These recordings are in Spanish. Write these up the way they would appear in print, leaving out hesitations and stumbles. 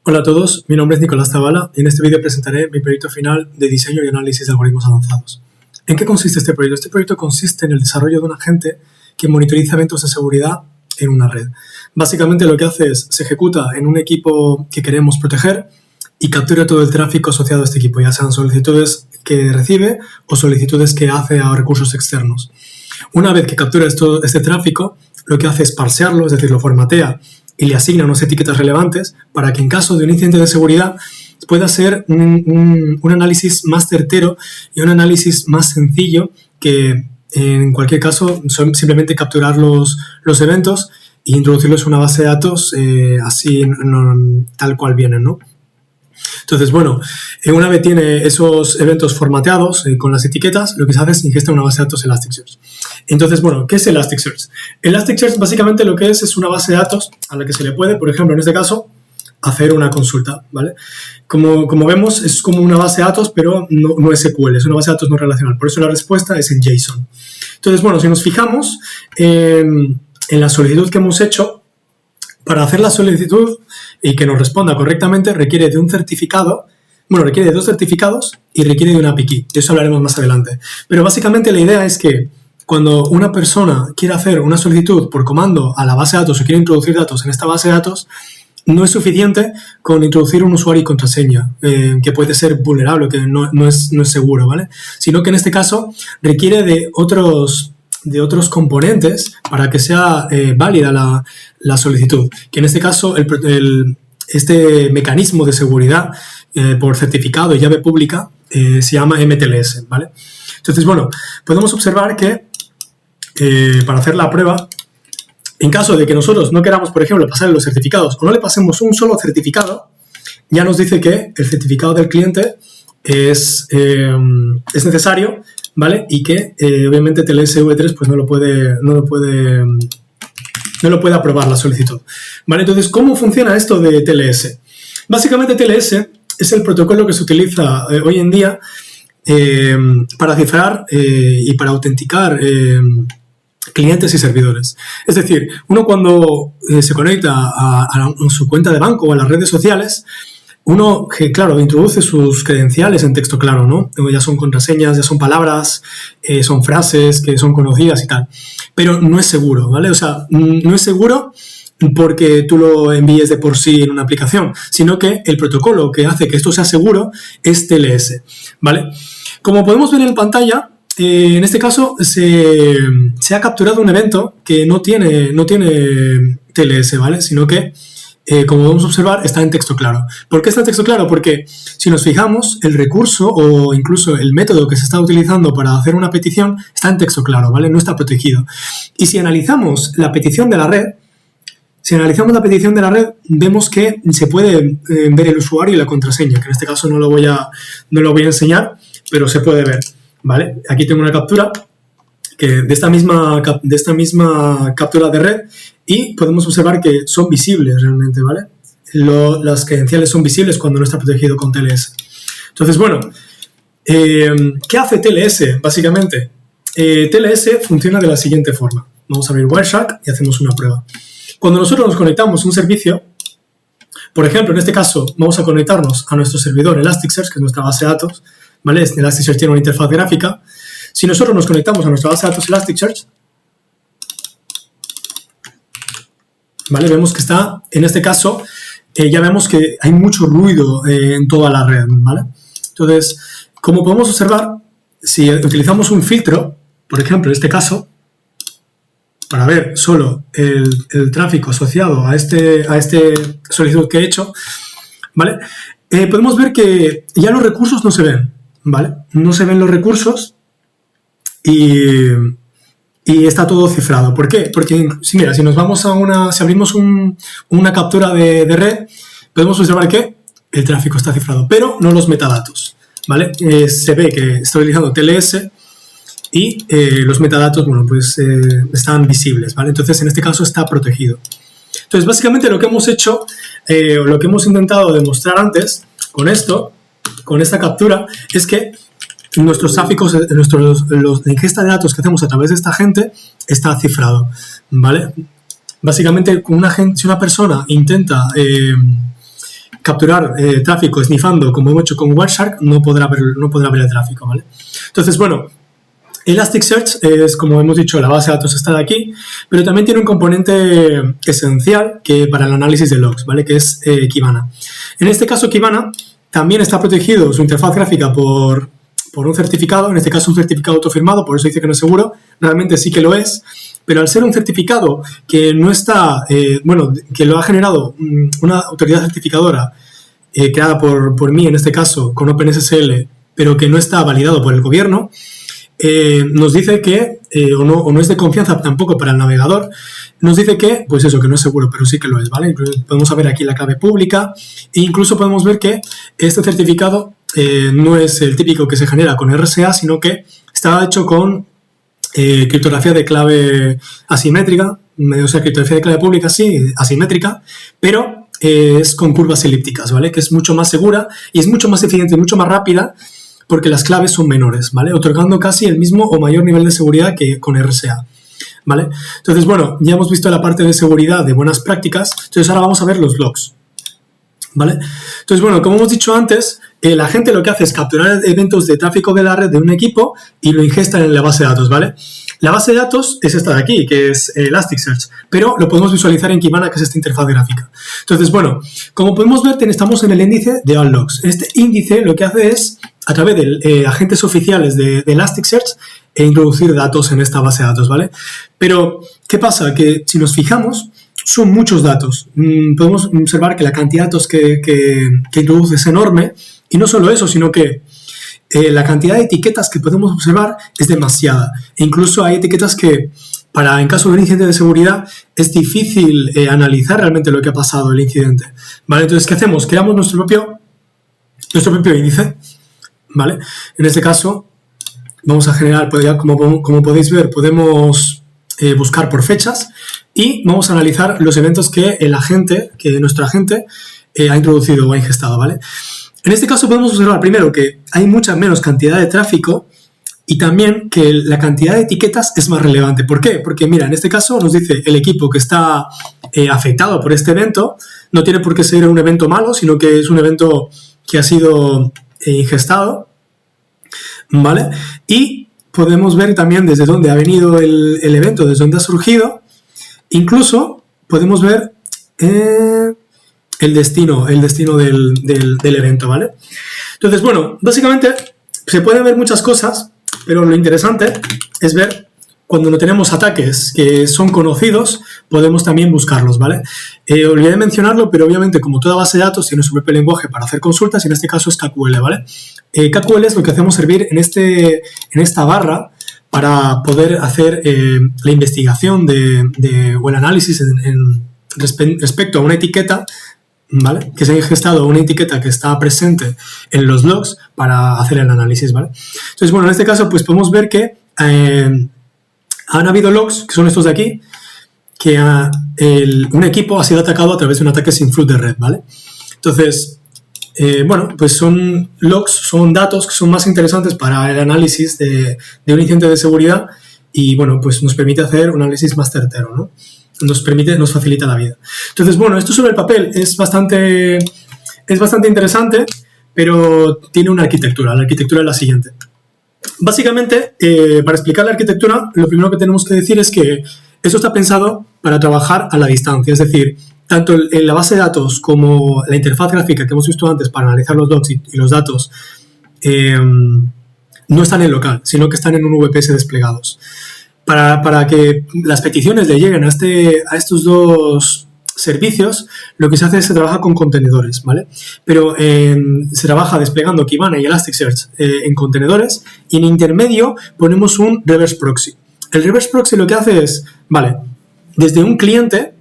Hola a todos, mi nombre es Nicolás Zavala y en este vídeo presentaré mi proyecto final de diseño y análisis de algoritmos avanzados. ¿En qué consiste este proyecto? Este proyecto consiste en el desarrollo de un agente que monitoriza eventos de seguridad en una red. Básicamente lo que hace es, se ejecuta en un equipo que queremos proteger y captura todo el tráfico asociado a este equipo, ya sean solicitudes que recibe o solicitudes que hace a recursos externos. Una vez que captura este tráfico, lo que hace es parsearlo, es decir, lo formatea y le asigna unas etiquetas relevantes para que en caso de un incidente de seguridad pueda ser un análisis más certero y un análisis más sencillo que en cualquier caso son simplemente capturar los eventos e introducirlos en una base de datos así tal cual vienen, ¿no? Entonces, bueno, una vez tiene esos eventos formateados con las etiquetas, lo que se hace es ingesta una base de datos Elasticsearch. Entonces, bueno, ¿qué es Elasticsearch? Elasticsearch básicamente lo que es una base de datos a la que se le puede, por ejemplo, en este caso, hacer una consulta, ¿vale? Como vemos, es como una base de datos, pero no SQL, es una base de datos no relacional. Por eso la respuesta es en JSON. Entonces, bueno, si nos fijamos en la solicitud que hemos hecho, para hacer la solicitud y que nos responda correctamente requiere de un certificado, bueno, requiere de 2 certificados y requiere de una API key. De eso hablaremos más adelante. Pero básicamente la idea es que cuando una persona quiere hacer una solicitud por comando a la base de datos o quiere introducir datos en esta base de datos, no es suficiente con introducir un usuario y contraseña, que puede ser vulnerable, que no es seguro, ¿vale? Sino que en este caso requiere de otros componentes para que sea válida la solicitud, que en este caso este mecanismo de seguridad por certificado y llave pública se llama MTLS, ¿vale? Entonces, bueno, podemos observar que para hacer la prueba, en caso de que nosotros no queramos, por ejemplo, pasarle los certificados o no le pasemos un solo certificado, ya nos dice que el certificado del cliente es necesario, ¿vale? Y que obviamente TLS V3 pues no lo puede aprobar la solicitud, ¿vale? Entonces, ¿cómo funciona esto de TLS? Básicamente TLS es el protocolo que se utiliza hoy en día para cifrar y para autenticar clientes y servidores. Es decir, uno cuando se conecta a su cuenta de banco o a las redes sociales, uno, claro, introduce sus credenciales en texto claro, ¿no? Ya son contraseñas, ya son palabras, son frases que son conocidas y tal. Pero no es seguro, ¿vale? O sea, no es seguro porque tú lo envíes de por sí en una aplicación, sino que el protocolo que hace que esto sea seguro es TLS, ¿vale? Como podemos ver en pantalla, en este caso se ha capturado un evento que no tiene TLS, ¿vale? Sino que como podemos observar, está en texto claro. ¿Por qué está en texto claro? Porque si nos fijamos, el recurso o incluso el método que se está utilizando para hacer una petición está en texto claro, ¿vale? No está protegido. Y si analizamos la petición de la red, vemos que se puede ver el usuario y la contraseña, que en este caso no lo voy a enseñar, pero se puede ver, ¿vale? Aquí tengo una captura de esta misma captura de red y podemos observar que son visibles realmente, ¿vale? Las credenciales son visibles cuando no está protegido con TLS. Entonces, bueno, ¿qué hace TLS básicamente? TLS funciona de la siguiente forma. Vamos a abrir Wireshark y hacemos una prueba. Cuando nosotros nos conectamos a un servicio, por ejemplo, en este caso, vamos a conectarnos a nuestro servidor Elasticsearch, que es nuestra base de datos, ¿vale? Elasticsearch tiene una interfaz gráfica. Si nosotros nos conectamos a nuestra base de datos Elasticsearch, ¿vale? Vemos que está, en este caso, ya vemos que hay mucho ruido en toda la red, ¿vale? Entonces, como podemos observar, si utilizamos un filtro, por ejemplo, en este caso, para ver solo el tráfico asociado a este solicitud que he hecho, ¿vale? Podemos ver que ya los recursos no se ven, ¿vale? No se ven los recursos y está todo cifrado. ¿Por qué? Porque, mira, si nos vamos si abrimos una captura de red, podemos observar que el tráfico está cifrado, pero no los metadatos, ¿vale? Se ve que está utilizando TLS y los metadatos, bueno, pues están visibles, ¿vale? Entonces, en este caso está protegido. Entonces, básicamente lo que hemos hecho, lo que hemos intentado demostrar antes con esta captura, es que nuestros tráficos, la ingesta de datos que hacemos a través de esta gente está cifrado, ¿vale? Básicamente, si una persona intenta capturar tráfico snifando como hemos hecho con Wireshark, no podrá ver el tráfico, ¿vale? Entonces, bueno, Elasticsearch es, como hemos dicho, la base de datos está de aquí, pero también tiene un componente esencial para el análisis de logs, ¿vale? Que es Kibana. En este caso, Kibana también está protegido su interfaz gráfica por un certificado, en este caso un certificado autofirmado, por eso dice que no es seguro, realmente sí que lo es, pero al ser un certificado que no está, que lo ha generado una autoridad certificadora creada por mí, en este caso, con OpenSSL, pero que no está validado por el gobierno, nos dice que, o no es de confianza tampoco para el navegador, nos dice que, pues eso, que no es seguro, pero sí que lo es, ¿vale? Incluso podemos ver aquí la clave pública e incluso podemos ver que este certificado no es el típico que se genera con RSA, sino que está hecho con criptografía de clave asimétrica, o sea, criptografía de clave pública sí, asimétrica, pero es con curvas elípticas, ¿vale? Que es mucho más segura y es mucho más eficiente, mucho más rápida, porque las claves son menores, ¿vale? Otorgando casi el mismo o mayor nivel de seguridad que con RSA, ¿vale? Entonces, bueno, ya hemos visto la parte de seguridad de buenas prácticas, entonces ahora vamos a ver los logs, ¿vale? Entonces, bueno, como hemos dicho antes, la gente lo que hace es capturar eventos de tráfico de la red de un equipo y lo ingestan en la base de datos, ¿vale? La base de datos es esta de aquí, que es Elasticsearch, pero lo podemos visualizar en Kibana, que es esta interfaz gráfica. Entonces, bueno, como podemos ver, estamos en el índice de all logs. Este índice lo que hace es, a través de agentes oficiales de Elasticsearch, introducir datos en esta base de datos, ¿vale? Pero, ¿qué pasa? Que si nos fijamos, son muchos datos. Podemos observar que la cantidad de datos que introduce es enorme, y no solo eso, sino que la cantidad de etiquetas que podemos observar es demasiada. E incluso hay etiquetas que, en caso de un incidente de seguridad, es difícil analizar realmente lo que ha pasado, el incidente, ¿vale? Entonces, ¿qué hacemos? Creamos nuestro propio índice, ¿vale? En este caso, vamos a generar, como podéis ver, podemos buscar por fechas y vamos a analizar los eventos que nuestro agente ha introducido o ha ingestado, ¿vale? En este caso podemos observar primero que hay mucha menos cantidad de tráfico y también que la cantidad de etiquetas es más relevante. ¿Por qué? Porque mira, en este caso nos dice el equipo que está afectado por este evento, no tiene por qué ser un evento malo, sino que es un evento que ha sido ingestado, ¿vale? Y podemos ver también desde dónde ha venido el evento, desde dónde ha surgido. Incluso podemos ver el destino del evento, ¿vale? Entonces, bueno, básicamente se pueden ver muchas cosas, pero lo interesante es ver cuando no tenemos ataques que son conocidos, podemos también buscarlos, ¿vale? Olvidé mencionarlo, pero obviamente como toda base de datos tiene su propio lenguaje para hacer consultas, y en este caso es KQL, ¿vale? KQL es lo que hacemos servir en esta barra para poder hacer la investigación o el análisis respecto a una etiqueta, ¿vale? Que se ha ingestado una etiqueta que está presente en los logs para hacer el análisis, ¿vale? Entonces, bueno, en este caso, pues podemos ver que han habido logs, que son estos de aquí, que un equipo ha sido atacado a través de un ataque sin flood de red, ¿vale? Entonces, bueno, pues son logs, son datos que son más interesantes para el análisis de un incidente de seguridad y, bueno, pues nos permite hacer un análisis más certero, ¿no? Nos facilita la vida. Entonces, bueno, esto sobre el papel es bastante interesante, pero tiene una arquitectura. La arquitectura es la siguiente. Básicamente, para explicar la arquitectura, lo primero que tenemos que decir es que esto está pensado para trabajar a la distancia. Es decir, tanto en la base de datos como la interfaz gráfica que hemos visto antes para analizar los logs y los datos no están en local, sino que están en un VPS desplegados. Para que las peticiones le lleguen a estos dos servicios, lo que se hace es que se trabaja con contenedores, ¿vale? Pero se trabaja desplegando Kibana y Elasticsearch en contenedores, y en intermedio ponemos un reverse proxy. El reverse proxy lo que hace es, vale, desde un cliente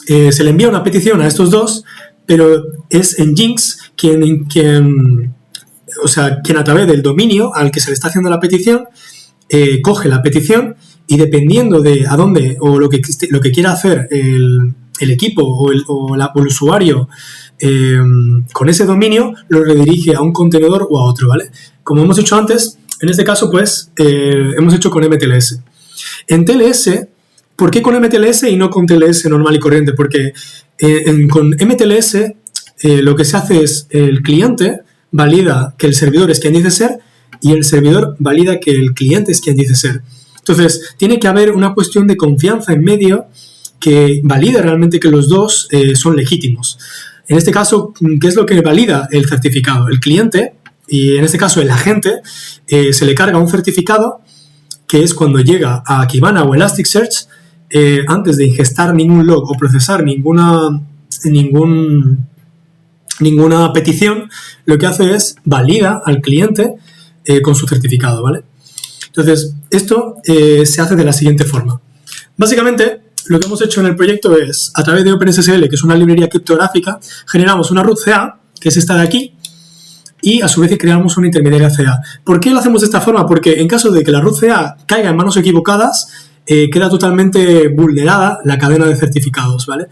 se le envía una petición a estos dos, pero es Nginx quien a través del dominio al que se le está haciendo la petición, coge la petición y dependiendo de a dónde o lo que quiera hacer el equipo o el usuario con ese dominio, lo redirige a un contenedor o a otro, ¿vale? Como hemos hecho antes, en este caso, pues, hemos hecho con MTLS. En TLS, ¿por qué con MTLS y no con TLS normal y corriente? Porque con MTLS lo que se hace es el cliente valida que el servidor es quien dice ser y el servidor valida que el cliente es quien dice ser. Entonces, tiene que haber una cuestión de confianza en medio que valide realmente que los dos son legítimos. En este caso, ¿qué es lo que valida el certificado? El cliente, y en este caso el agente, se le carga un certificado que es cuando llega a Kibana o Elasticsearch, antes de ingestar ningún log o procesar ninguna petición, lo que hace es valida al cliente con su certificado, ¿vale? Entonces, esto se hace de la siguiente forma. Básicamente, lo que hemos hecho en el proyecto es, a través de OpenSSL, que es una librería criptográfica, generamos una root CA, que es esta de aquí, y a su vez creamos una intermediaria CA. ¿Por qué lo hacemos de esta forma? Porque en caso de que la root CA caiga en manos equivocadas, queda totalmente vulnerada la cadena de certificados, ¿vale?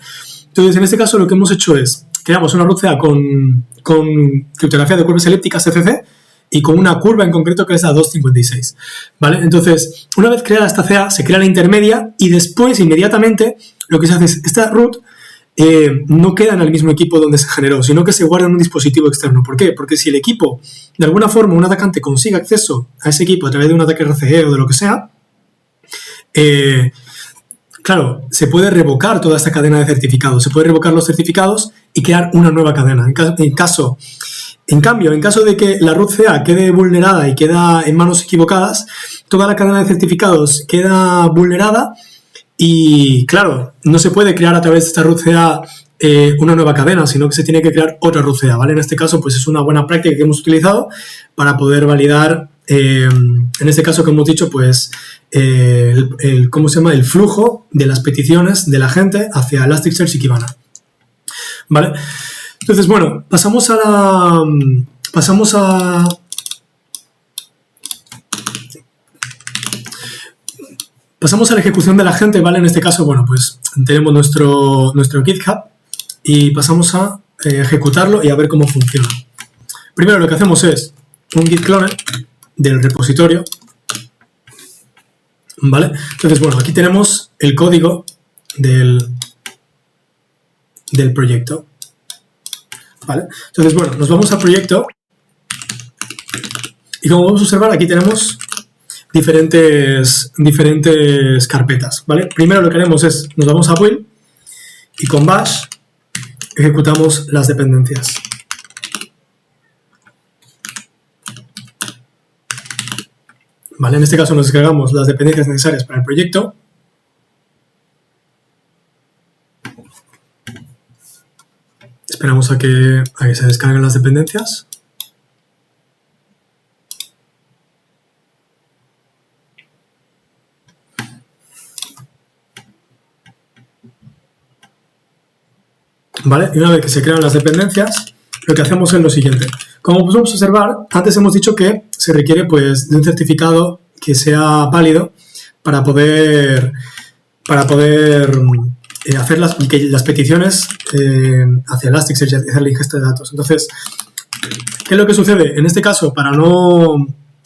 Entonces, en este caso, lo que hemos hecho es, creamos una root CA con criptografía de curvas elípticas CCC, y con una curva en concreto que es la 256, ¿vale? Entonces, una vez creada esta CA, se crea la intermedia y después, inmediatamente, lo que se hace es, esta root no queda en el mismo equipo donde se generó, sino que se guarda en un dispositivo externo. ¿Por qué? Porque si el equipo, de alguna forma, un atacante consigue acceso a ese equipo a través de un ataque RCE o de lo que sea, claro, se puede revocar toda esta cadena de certificados, se puede revocar los certificados y crear una nueva cadena. En cambio, en caso de que la root CA quede vulnerada y queda en manos equivocadas, toda la cadena de certificados queda vulnerada y, claro, no se puede crear a través de esta root CA una nueva cadena, sino que se tiene que crear otra root CA, ¿vale? En este caso, pues es una buena práctica que hemos utilizado para poder validar, en este caso que hemos dicho, pues, ¿cómo se llama? El flujo de las peticiones de la gente hacia Elasticsearch y Kibana, ¿vale? Entonces, bueno, pasamos a la ejecución de la gente, ¿vale? En este caso, bueno, pues tenemos nuestro GitHub y pasamos a ejecutarlo y a ver cómo funciona. Primero lo que hacemos es un git clone del repositorio, ¿vale? Entonces, bueno, aquí tenemos el código del proyecto, ¿vale? Entonces, bueno, nos vamos al proyecto y como vamos a observar, aquí tenemos diferentes carpetas, ¿vale? Primero lo que haremos es, nos vamos a build y con bash ejecutamos las dependencias. ¿Vale? En este caso nos descargamos las dependencias necesarias para el proyecto. Esperamos a que se descarguen las dependencias. ¿Vale? Y una vez que se crean las dependencias, lo que hacemos es lo siguiente. Como podemos observar, antes hemos dicho que se requiere, pues, de un certificado que sea válido para poder hacer las peticiones hacia Elasticsearch y hacer la ingesta de datos. Entonces, ¿qué es lo que sucede? En este caso,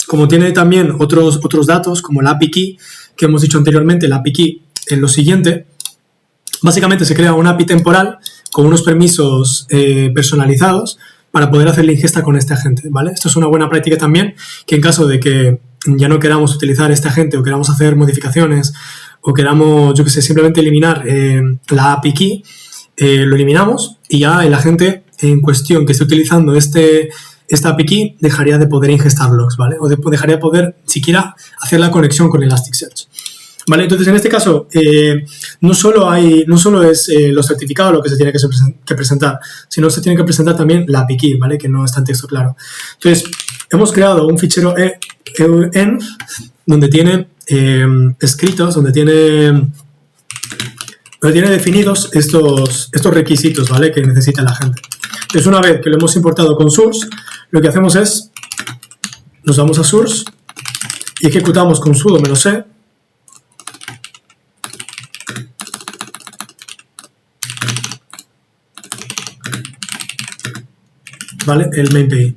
como tiene también otros datos, como la API key, que hemos dicho anteriormente, la API key en lo siguiente, básicamente se crea una API temporal con unos permisos personalizados para poder hacer la ingesta con este agente, ¿vale? Esto es una buena práctica también, que en caso de que ya no queramos utilizar este agente o queramos hacer modificaciones o queramos, yo que sé, simplemente eliminar la API key, lo eliminamos y ya el agente en cuestión que esté utilizando esta API key dejaría de poder ingestar logs, ¿vale? O dejaría de poder siquiera hacer la conexión con Elasticsearch. ¿Vale? Entonces, en este caso, no solo es los certificados lo que se tiene que presentar, sino se tiene que presentar también la API key, ¿vale? Que no está en texto claro. Entonces, hemos creado un fichero env donde tiene escritos, donde tiene definidos estos requisitos, ¿vale? Que necesita la gente. Entonces, una vez que lo hemos importado con source, lo que hacemos es, nos vamos a source y ejecutamos con sudo -c, ¿vale? El main.py.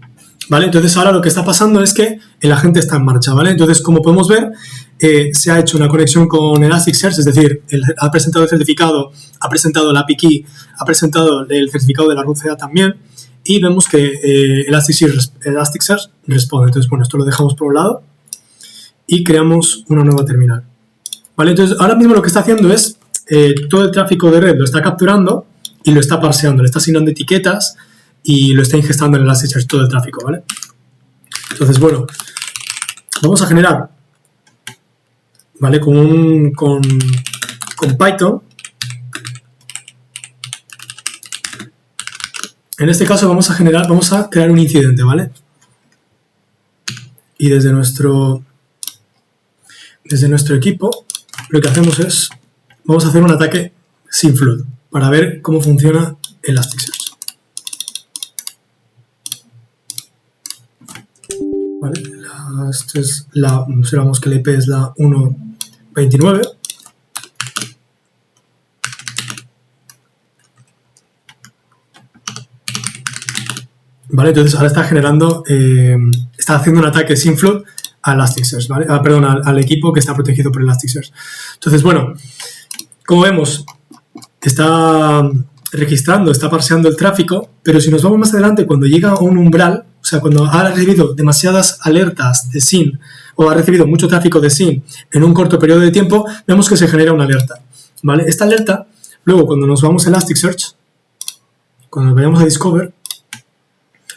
¿vale? Entonces ahora lo que está pasando es que el agente está en marcha, ¿vale? Entonces, como podemos ver, se ha hecho una conexión con Elasticsearch, es decir, ha presentado el certificado, ha presentado la API key, ha presentado el certificado de la root CA también, y vemos que Elasticsearch responde. Entonces, bueno, esto lo dejamos por un lado y creamos una nueva terminal, ¿vale? Entonces, ahora mismo lo que está haciendo es todo el tráfico de red lo está capturando y lo está parseando, le está asignando etiquetas y lo está ingestando en Elasticsearch todo el tráfico, ¿vale? Entonces, bueno, vamos a generar, ¿vale? Con Python. En este caso vamos a crear un incidente, ¿vale? Y desde nuestro equipo lo que hacemos es, vamos a hacer un ataque sin flood para ver cómo funciona Elasticsearch. ¿Vale? Observamos que la IP es la 1.29. ¿Vale? Entonces ahora está generando, está haciendo un ataque sin flood a Elasticsearch, ¿vale? Perdón, al equipo que está protegido por Elasticsearch. Entonces, bueno, como vemos, está registrando, está parseando el tráfico, pero si nos vamos más adelante, cuando llega a un umbral, o sea, cuando ha recibido demasiadas alertas de SYN o ha recibido mucho tráfico de SYN en un corto periodo de tiempo, vemos que se genera una alerta, ¿vale? Esta alerta, luego cuando nos vamos a Elasticsearch, cuando nos vayamos a Discover,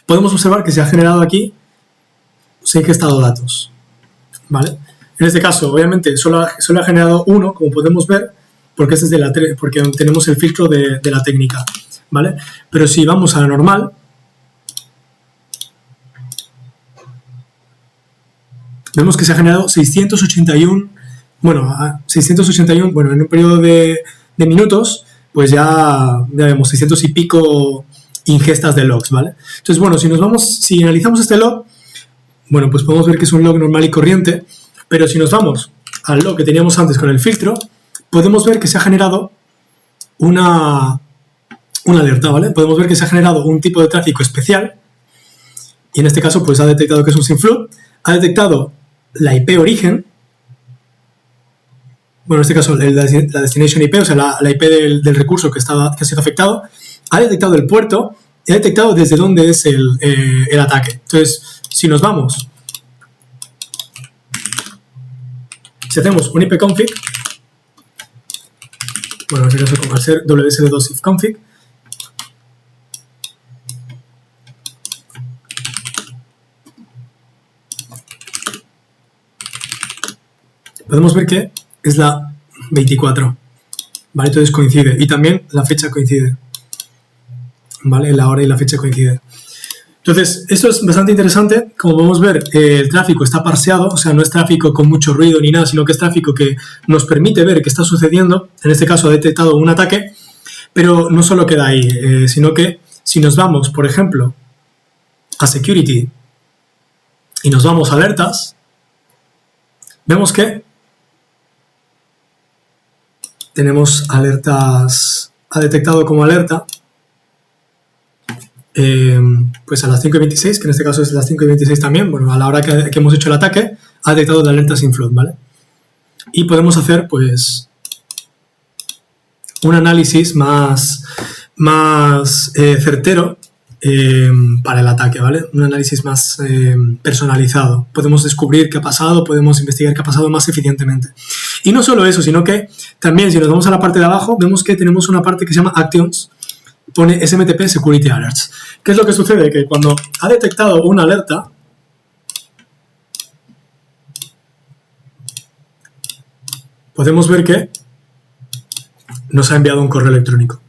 podemos observar que se ha generado aquí, se ha ingestado datos, ¿vale? En este caso, obviamente, solo ha generado uno, como podemos ver, porque porque tenemos el filtro de la técnica, ¿vale? Pero si vamos a la normal, vemos que se ha generado 681, en un periodo de minutos, pues ya vemos 600 y pico ingestas de logs, ¿vale? Entonces, bueno, si analizamos este log, bueno, pues podemos ver que es un log normal y corriente, pero si nos vamos al log que teníamos antes con el filtro, podemos ver que se ha generado una alerta, ¿vale? Podemos ver que se ha generado un tipo de tráfico especial y en este caso pues ha detectado que es un SYN-flood, ha detectado la IP origen, bueno, en este caso la destination IP, o sea, la IP del recurso que ha sido afectado, ha detectado el puerto y ha detectado desde dónde es el ataque. Entonces, si nos vamos, si hacemos un ipconfig, bueno, en este caso como al ser wsl2 ifconfig, podemos ver que es la 24, ¿vale? Entonces coincide, y también la fecha coincide, ¿vale? La hora y la fecha coincide. Entonces, esto es bastante interesante. Como podemos ver, el tráfico está parseado, o sea, no es tráfico con mucho ruido ni nada, sino que es tráfico que nos permite ver qué está sucediendo. En este caso ha detectado un ataque, pero no solo queda ahí, sino que si nos vamos, por ejemplo, a Security y nos vamos a alertas, vemos que tenemos alertas, ha detectado como alerta pues a las 5:26, que en este caso es las 5:26 también, bueno, a la hora que hemos hecho el ataque, ha detectado la alerta sin flood, ¿vale? Y podemos hacer, pues, un análisis más certero para el ataque, ¿vale? Un análisis más personalizado. Podemos descubrir qué ha pasado, podemos investigar qué ha pasado más eficientemente. Y no solo eso, sino que también, si nos vamos a la parte de abajo, vemos que tenemos una parte que se llama Actions, pone SMTP Security Alerts. ¿Qué es lo que sucede? Que cuando ha detectado una alerta, podemos ver que nos ha enviado un correo electrónico.